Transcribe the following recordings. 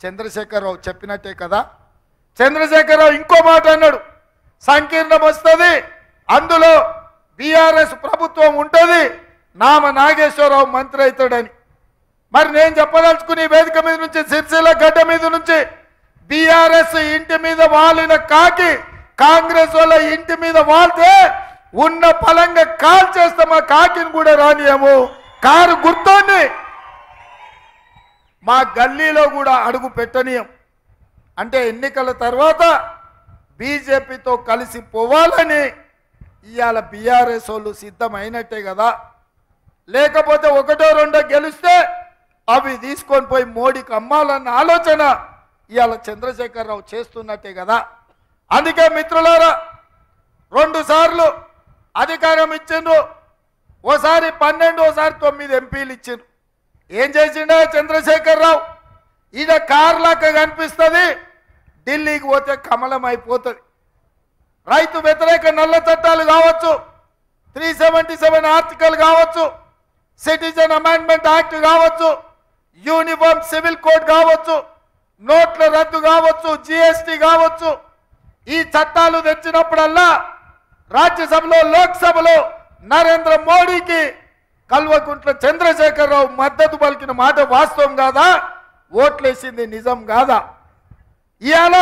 చంద్రశేఖరరావు చెప్పినట్టే కదా. చంద్రశేఖరరావు ఇంకో మాట అన్నాడు, సంకీర్ణం వస్తుంది, అందులో బీఆర్ఎస్ ప్రభుత్వం ఉంటుంది, నామ నాగేశ్వరరావు మంత్రి అవుతాడని. మరి నేను చెప్పదలుచుకుని వేదిక మీద నుంచి, సిరిసిల్ల గడ్డ మీద నుంచి, బీఆర్ఎస్ ఇంటి మీద వాలిన కాకి కాంగ్రెస్ వాళ్ళ ఇంటి మీద వాళ్తే ఉన్న పలంగా కాల్ చేస్తాం, ఆ కాకిని కూడా రానియము. కారు గుర్తోని మా గల్లీలో కూడా అడుగు పెట్టనీయం. అంటే ఎన్నికల తర్వాత బీజేపీతో కలిసి పోవాలని ఇవాళ బీఆర్ఎస్ వాళ్ళు సిద్ధమైనట్టే కదా. లేకపోతే ఒకటో రెండో గెలిస్తే అవి తీసుకొని పోయి మోడీకి అమ్మాలన్న ఆలోచన ఇవాళ చంద్రశేఖరరావు చేస్తున్నట్టే కదా. అందుకే మిత్రులారా, 2 సార్లు అధికారం ఇచ్చిండ్రు, ఓసారి 12, ఓసారి 9 ఎంపీలు ఇచ్చిండ్రు. ఏం చేసిండే చంద్రశేఖరరావు? ఈడ కార్లాగా కనిపిస్తుంది, ఢిల్లీకి పోతే కమలం అయిపోతుంది. రైతు వ్యతిరేక నల్ల చట్టాలు కావచ్చు, 377 ఆర్టికల్ కావచ్చు, సిటిజన్ అమెండ్మెంట్ యాక్ట్ కావచ్చు, యూనిఫామ్ సివిల్ కోడ్ కావచ్చు, నోట్ల రద్దు కావచ్చు, జిఎస్టీ కావచ్చు, ఈ చట్టాలు తెచ్చినప్పుడల్లా రాజ్యసభలో లోక్సభలో నరేంద్ర మోడీకి కల్వకుంట్ల చంద్రశేఖరరావు మద్దతు పలికిన మాట వాస్తవం కాదా? ఓట్లేసింది నిజం కాదా? ఇవాళ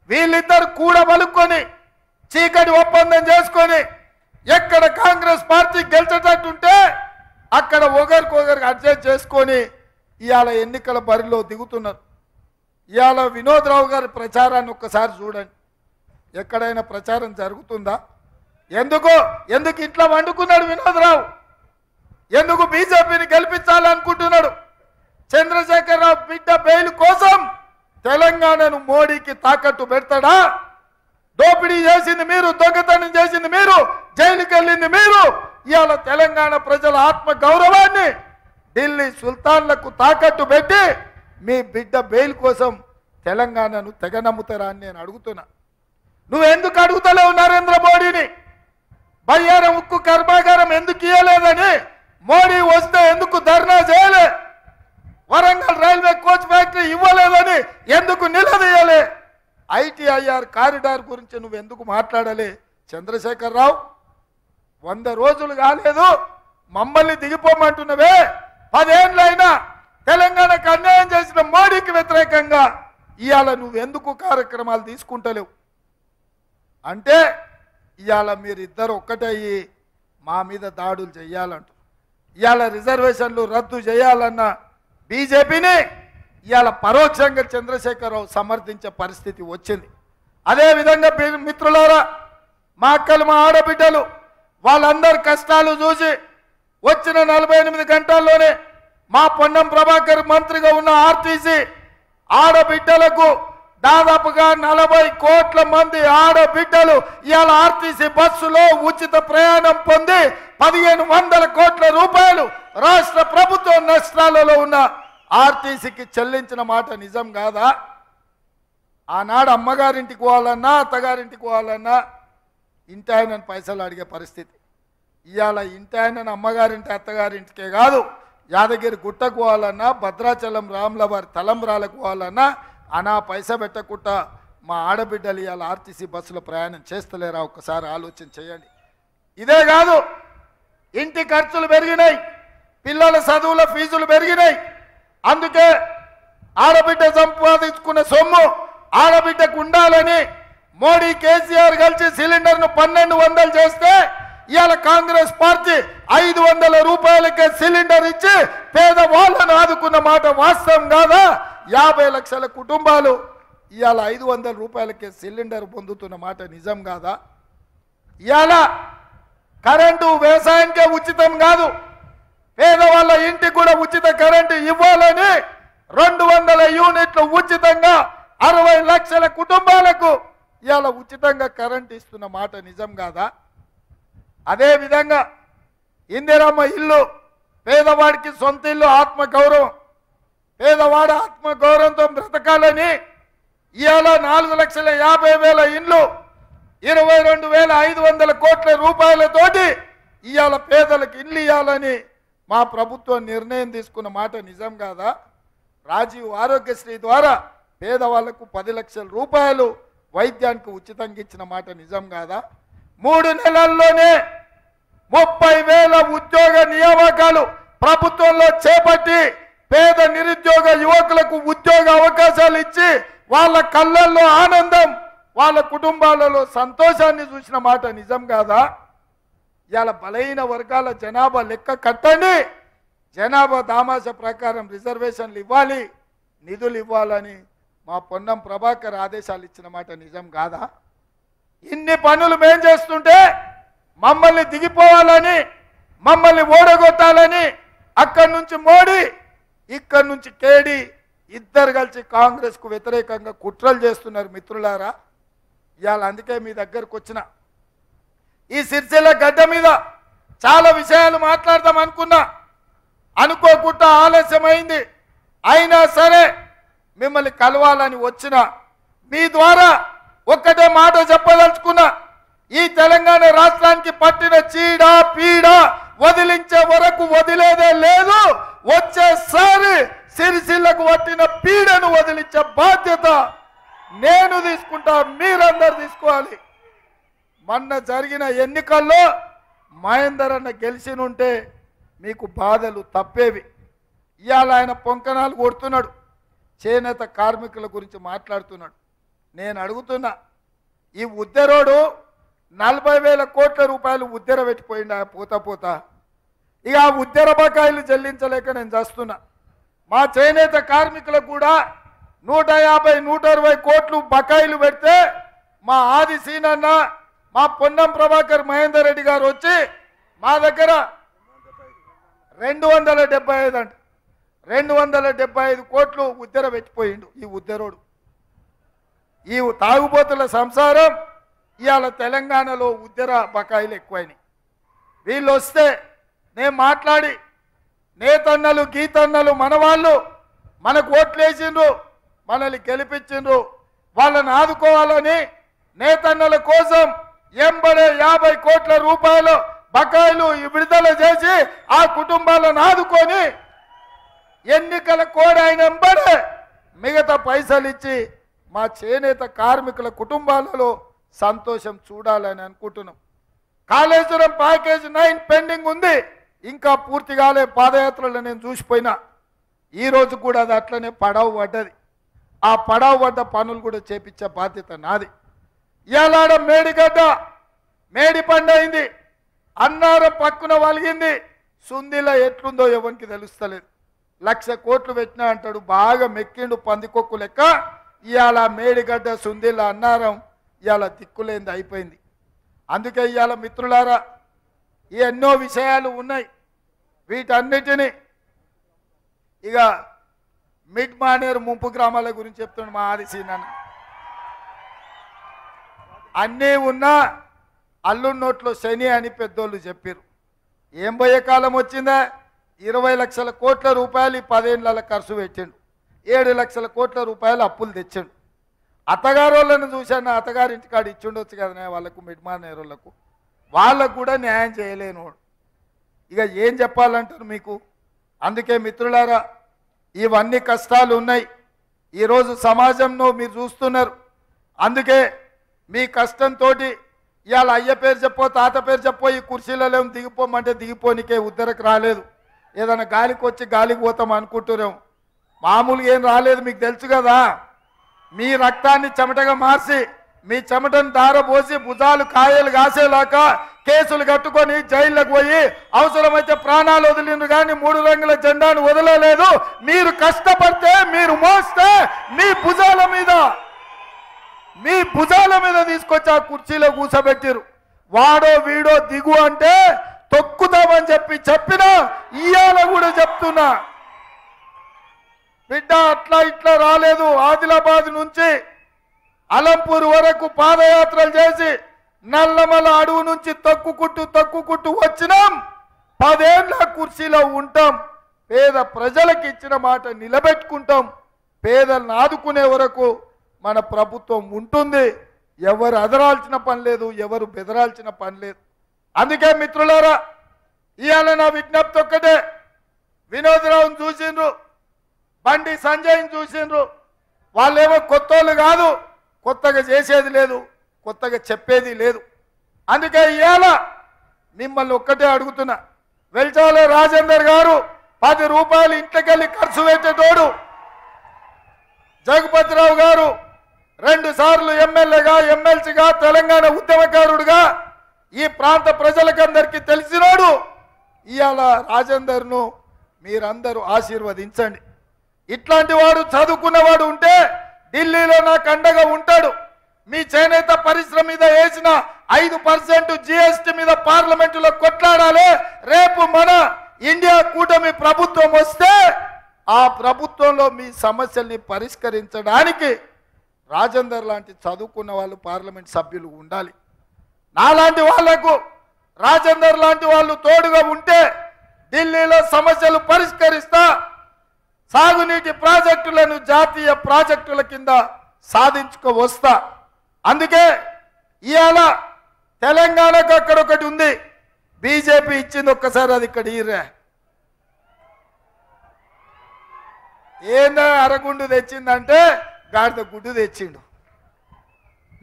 వీళ్ళిద్దరు కూడా పలుకొని చీకటి ఒప్పందం చేసుకొని ఎక్కడ కాంగ్రెస్ పార్టీ గెలిచేటట్టుంటే అక్కడ ఒకరికొకరికి అడ్జస్ట్ చేసుకొని ఇవాళ ఎన్నికల బరిలో దిగుతున్నారు. ఇవాళ వినోద్ రావు గారి ప్రచారాన్ని ఒక్కసారి చూడండి, ఎక్కడైనా ప్రచారం జరుగుతుందా? ఎందుకు ఇట్లా వండుకున్నాడు వినోద్ రావు? ఎందుకు బీజేపీని గెలిపించాలనుకుంటున్నాడు? చంద్రశేఖరరావు బిడ్డ బెయిల్ కోసం తెలంగాణను మోడీకి తాకట్టు పెడతాడా? దోపిడీ చేసింది మీరు, దొంగతనం చేసింది మీరు, జైలుకి వెళ్ళింది మీరు. ఇవాళ తెలంగాణ ప్రజల ఆత్మ గౌరవాన్ని ఢిల్లీ సుల్తాన్లకు తాకట్టు పెట్టి మీ బిడ్డ బెయిల్ కోసం తెలంగాణను తెగ నమ్ముతారా అని నేను అడుగుతున్నా. నువ్వెందుకు అడుగుతలేవు నరేంద్ర మోడీని? బయ్యారం ఉక్కు కర్మాగారం ఎందుకు ఇయ్యలేదని మోడీ వస్తే ఎందుకు ధర్నా చేయలే? వరంగల్ రైల్వే కోచ్ ఫ్యాక్టరీ ఇవ్వలేదని ఎందుకు నిలదీయలే? ఐటీఐఆర్ కారిడార్ గురించి నువ్వు ఎందుకు మాట్లాడాలి? చంద్రశేఖరరావు 100 రోజులు కాలేదు మమ్మల్ని దిగిపోమంటున్నవే. 10 ఏళ్ళైనా తెలంగాణకు అన్యాయం చేసిన మోడీకి వ్యతిరేకంగా ఇవాళ నువ్వెందుకు కార్యక్రమాలు తీసుకుంటలేవు? అంటే ఇవాళ మీరిద్దరు ఒక్కటయ్యి మా మీద దాడులు చేయాలంట. ఇవాళ రిజర్వేషన్లు రద్దు చేయాలన్న బీజేపీని ఇవాళ పరోక్షంగా చంద్రశేఖరరావు సమర్థించే పరిస్థితి వచ్చింది. అదేవిధంగా మిత్రులారా, మా అక్కలు, మా ఆడబిడ్డలు వాళ్ళందరి కష్టాలు చూసి వచ్చిన 48 గంటల్లోనే మా పొన్నం ప్రభాకర్ మంత్రిగా ఉన్న ఆర్టీసీ ఆడబిడ్డలకు దాదాపుగా 40 కోట్ల మంది ఆడబిడ్డలు ఇవాళ ఆర్టీసీ బస్సులో ఉచిత ప్రయాణం పొంది 1500 కోట్ల రూపాయలు రాష్ట్ర ప్రభుత్వం నష్టాలలో ఉన్న ఆర్టీసీకి చెల్లించిన మాట నిజం కాదా? ఆనాడు అమ్మగారింటికి పోవాలన్నా, అత్తగారింటికి పోవాలన్నా ఇంటి ఆయనను పైసలు అడిగే పరిస్థితి. ఇవాళ ఇంటి ఆయనను అమ్మగారింటి అత్తగారింటికే కాదు, యాదగిరి గుట్టకు పోవాలన్నా, భద్రాచలం రాముల వారి తలంబ్రాలకు పోవాలన్నా అనా పైసా పెట్టకుండా మా ఆడబిడ్డలు ఇవాళ ఆర్టీసీ బస్సులో ప్రయాణం చేస్తలేరా? ఒక్కసారి ఆలోచన చేయండి. ఇదే కాదు, ఇంటి ఖర్చులు పెరిగినాయి, పిల్లల చదువుల ఫీజులు పెరిగినాయి. అందుకే ఆడబిడ్డ సంపాదించుకున్న సొమ్ము ఆడబిడ్డకు ఉండాలని మోడీ కేసీఆర్ కలిసి సిలిండర్ను 1200 చేస్తే ఇవాళ కాంగ్రెస్ పార్టీ 500 రూపాయలకే సిలిండర్ ఇచ్చి పేదవాళ్ళను ఆదుకున్న మాట వాస్తవం కాదా? 50 లక్షల కుటుంబాలు ఇవాళ 500 రూపాయలకే సిలిండర్ పొందుతున్న మాట నిజం కాదా? ఇవాళ కరెంటు వ్యవసాయానికే ఉచితం కాదు, పేదవాళ్ళ ఇంటికి కూడా ఉచిత కరెంటు ఇవ్వాలని 200 యూనిట్లు ఉచితంగా 60 లక్షల కుటుంబాలకు ఇవాళ ఉచితంగా కరెంటు ఇస్తున్న మాట నిజం కాదా? అదేవిధంగా ఇందిరమ్మ ఇల్లు, పేదవాడికి సొంత ఇల్లు, ఆత్మగౌరవం, పేదవాడు ఆత్మగౌరవంతో బ్రతకాలని ఇవాళ 4,50,000 ఇండ్లు 22,500 కోట్ల రూపాయలతోటి ఇవాళ పేదలకు ఇల్లు ఇవ్వాలని మా ప్రభుత్వం నిర్ణయం తీసుకున్న మాట నిజం కాదా? రాజీవ్ ఆరోగ్యశ్రీ ద్వారా పేదవాళ్లకు 10 లక్షల రూపాయలు వైద్యానికి ఉచితంగా ఇచ్చిన మాట నిజం కాదా? 3 నెలల్లోనే 30,000 ఉద్యోగ నియామకాలు ప్రభుత్వంలో చేపట్టి పేద నిరుద్యోగ యువకులకు ఉద్యోగ అవకాశాలు ఇచ్చి వాళ్ళ కళ్ళల్లో ఆనందం, వాళ్ళ కుటుంబాలలో సంతోషాన్ని చూసిన మాట నిజం కాదా? ఇవాళ బలహీన వర్గాల జనాభా లెక్క కట్టండి, జనాభా దామాష ప్రకారం రిజర్వేషన్లు ఇవ్వాలి, నిధులు ఇవ్వాలని మా పొన్నం ప్రభాకర్ ఆదేశాలు ఇచ్చిన మాట నిజం కాదా? ఇన్ని పనులు మేం చేస్తుంటే మమ్మల్ని దిగిపోవాలని, మమ్మల్ని ఓడగొట్టాలని అక్కడి నుంచి మోడీ, ఇక్కడి నుంచి కేడీ ఇద్దరు కలిసి కాంగ్రెస్కు వ్యతిరేకంగా కుట్రలు చేస్తున్నారు. మిత్రులారా, ఇవాళ అందుకే మీ దగ్గరకు వచ్చిన ఈ సిరిసిల్ల గడ్డ మీద చాలా విషయాలు మాట్లాడదాం అనుకున్నా, అనుకోకుండా ఆలస్యమైంది. అయినా సరే మిమ్మల్ని కలవాలని వచ్చిన మీ ద్వారా ఒక్కటే మాట చెప్పదలుచుకున్నా. ఈ తెలంగాణ రాష్ట్రానికి పట్టిన చీడ పీడ వదిలించే వరకు వదిలేదే లేదు. వచ్చేసారి సిరిసిల్లకు పట్టిన పీడను వదిలించే బాధ్యత నేను తీసుకుంటా, మీరందరూ తీసుకోవాలి. మొన్న జరిగిన ఎన్నికల్లో మహేందర్ అన్న గెలిచినుంటే మీకు బాధలు తప్పేవి. ఇవాళ ఆయన పొంకనాలు కొడుతున్నాడు, చేనేత కార్మికుల గురించి మాట్లాడుతున్నాడు. నేను అడుగుతున్నా, ఈ ఉద్దెరోడు 40,000 కోట్ల రూపాయలు ఉద్దెర పెట్టిపోయింది ఆ పోతా. ఇక ఆ ఉద్దెర బకాయిలు చెల్లించలేక నేను చేస్తున్నా. మా చేనేత కార్మికులకు కూడా 150-160 కోట్లు బకాయిలు పెడితే మా ఆది సీనన్న, మా పొన్నం ప్రభాకర్ మహేందర్ రెడ్డి గారు వచ్చి మా దగ్గర 275 అంట 275 కోట్లు ఉద్దెర పెట్టిపోయిండు. ఈ ఉద్దెరోడు, ఈ తాగుబోతుల సంసారం ఇవాళ తెలంగాణలో ఉద్దెర బకాయిలు ఎక్కువైనాయి. వీళ్ళు వస్తే నేను మాట్లాడి, నేతన్నలు గీతన్నలు మనవాళ్ళు మనకు ఓట్లేసిండ్రు, మనల్ని గెలిపించిండ్రు, వాళ్ళని ఆదుకోవాలని నేతన్నల కోసం 50 కోట్ల రూపాయలు బకాయిలు విడుదల చేసి ఆ కుటుంబాలను ఆదుకొని ఎన్నికల కోడ్ అయిన వెంబడే మిగతా పైసలు ఇచ్చి మా చేనేత కార్మికుల కుటుంబాలలో సంతోషం చూడాలని అనుకుంటున్నాం. కాళేశ్వరం ప్యాకేజ్ 9 పెండింగ్ ఉంది, ఇంకా పూర్తి కాలే. పాదయాత్రలో నేను చూసిపోయినా, ఈరోజు కూడా అది అట్లనే పడవ పడ్డది. ఆ పడవ పడ్డ పనులు కూడా చేపించే బాధ్యత నాది. ఇవాళ మేడిగడ్డ మేడి పండు అయింది, అన్నారం పక్కున వలిగింది, సుందిలో ఎట్లుందో ఎవరికి తెలుస్తలేదు. 1,00,000 కోట్లు పెట్టినా అంటాడు, బాగా మెక్కిండు పందికొక్కు లెక్క. ఇవాళ మేడిగడ్డ సుందిల అన్నారం ఇవాళ దిక్కులేంది అయిపోయింది. అందుకే ఇవాళ మిత్రులారా, ఈ ఎన్నో విషయాలు ఉన్నాయి. వీటన్నిటినీ ఇక మిడ్ మానేరు ముంపు గ్రామాల గురించి చెప్తున్నాడు మా ఆదిశీనన్న. అన్నీ ఉన్నా అల్లుడి నోట్లో శని అని పెద్దోళ్ళు చెప్పారు. ఏం పోయే కాలం వచ్చిందా? 20 లక్షల కోట్ల రూపాయలు 10 ఏళ్ళ ఖర్చు పెట్టిండు, 7 లక్షల కోట్ల రూపాయలు అప్పులు తెచ్చిండు. అత్తగారు వాళ్ళని చూశాను, అత్తగారింటికాడ ఇచ్చిండొచ్చు కదా వాళ్ళకు, మిడ్మానేరులకు, వాళ్ళకు కూడా న్యాయం చేయలేను. ఇక ఏం చెప్పాలంటారు మీకు? అందుకే మిత్రులారా, ఇవన్నీ కష్టాలు ఉన్నాయి ఈరోజు సమాజంలో మీరు చూస్తున్నారు. అందుకే మీ కష్టంతో ఇవాళ అయ్య పేరు చెప్పో తాత పేరు చెప్పో ఈ కుర్చీలలో దిగిపోమంటే దిగిపోనికే ఉద్దరకు రాలేదు. ఏదైనా గాలికి వచ్చి గాలికి పోతాం అనుకుంటున్నాం, మామూలుగా ఏం రాలేదు. మీకు తెలుసు కదా, మీ రక్తాన్ని చెమటగా మార్చి మీ చెమటను దారబోసి భుజాలు కాయలు కాసేలాగా కేసులు కట్టుకొని జైళ్ళకు పోయి అవసరమైతే ప్రాణాలు వదిలిండ్రు కానీ 3 రంగుల జెండాను వదలలేదు. మీరు కష్టపడితే, మీరు మోస్తే మీ భుజాల మీద తీసుకొచ్చి ఆ కుర్చీలో కూర్చోబెట్టిరు. వాడో వీడో దిగు అంటే తొక్కుతామని చెప్పినా ఇవాళ కూడా చెప్తున్నా, బిడ్డ అట్లా ఇట్లా రాలేదు. ఆదిలాబాద్ నుంచి అలంపూర్ వరకు పాదయాత్రలు చేసి నల్లమల అడవు నుంచి తొక్కుకుంటూ వచ్చినాం. 10 ఏళ్ళ కుర్చీలో ఉంటాం. పేద ప్రజలకు ఇచ్చిన మాట నిలబెట్టుకుంటాం. పేదలను ఆదుకునే వరకు మన ప్రభుత్వం ఉంటుంది. ఎవరు అదరాల్సిన పని లేదు, ఎవరు బెదరాల్సిన పని లేదు. అందుకే మిత్రులారా, ఇవాళ నా విజ్ఞప్తి ఒక్కటే, వినోద్ రావును చూసిండ్రు, బండి సంజయ్ని చూసిండ్రు. వాళ్ళేమో కొత్తోళ్ళు కాదు, కొత్తగా చేసేది లేదు, కొత్తగా చెప్పేది లేదు. అందుకే ఇవాళ మిమ్మల్ని ఒక్కటే అడుగుతున్నా, వెల్చాల రాజేందర్ గారు 10 రూపాయలు ఇంట్లోకెళ్ళి ఖర్చు పెట్టేటోడు, జగపతిరావు గారు 2 సార్లు ఎమ్మెల్యేగా ఎమ్మెల్సీగా తెలంగాణ ఉద్యమకారుడుగా ఈ ప్రాంత ప్రజలకందరికీ తెలిసినోడు. ఇవాళ రాజేందర్ను మీరందరూ ఆశీర్వదించండి. ఇట్లాంటి వాడు చదువుకున్నవాడు ఉంటే ఢిల్లీలో నాకు అండగా ఉంటాడు. మీ చేనేత పరిశ్రమ మీద వేసిన 5% GST మీద పార్లమెంటులో కొట్లాడాలి. రేపు మన ఇండియా కూటమి ప్రభుత్వం వస్తే ఆ ప్రభుత్వంలో మీ సమస్యల్ని పరిష్కరించడానికి రాజేందర్ లాంటి చదువుకున్న వాళ్ళు పార్లమెంట్ సభ్యులు ఉండాలి. నాలాంటి వాళ్లకు రాజేందర్ లాంటి వాళ్ళు తోడుగా ఉంటే ఢిల్లీలో సమస్యలు పరిష్కరిస్తా, సాగునీటి ప్రాజెక్టులను జాతీయ ప్రాజెక్టుల కింద సాధించుకోవస్తా. అందుకే ఇవాళ తెలంగాణకు అక్కడొకటి ఉంది, బీజేపీ ఇచ్చింది, ఒక్కసారి అది ఇక్కడ ఈరే ఏందా అరగుండు తెచ్చిందంటే గాడిద గుడ్డు తెచ్చిండు.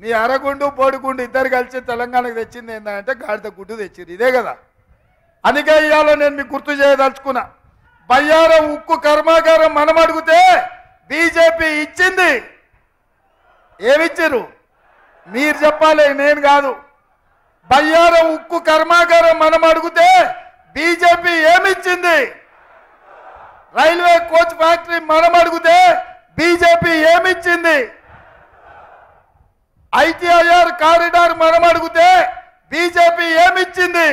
మీ అరగుండు బోడిగుండు ఇద్దరు కలిసి తెలంగాణకు తెచ్చింది ఏంటంటే గాడిద గుడ్డు తెచ్చిండు, ఇదే కదా. అందుకే ఇవాళ నేను మీకు గుర్తు చేయదలుచుకున్నా, బయ్యారం ఉక్కు కర్మాగారం మనం అడిగితే బీజేపీ ఇచ్చింది. ఏమిచ్చారు మీరు చెప్పాలి, నేను కాదు. బయ్యారం ఉక్కు కర్మాగారం మనం అడిగితే బీజేపీ ఏమిచ్చింది? రైల్వే కోచ్ ఫ్యాక్టరీ మనం అడిగితే బీజేపీ ఏమిచ్చింది? ITIR కారిడార్ మనం అడిగితే బీజేపీ ఏమిచ్చింది?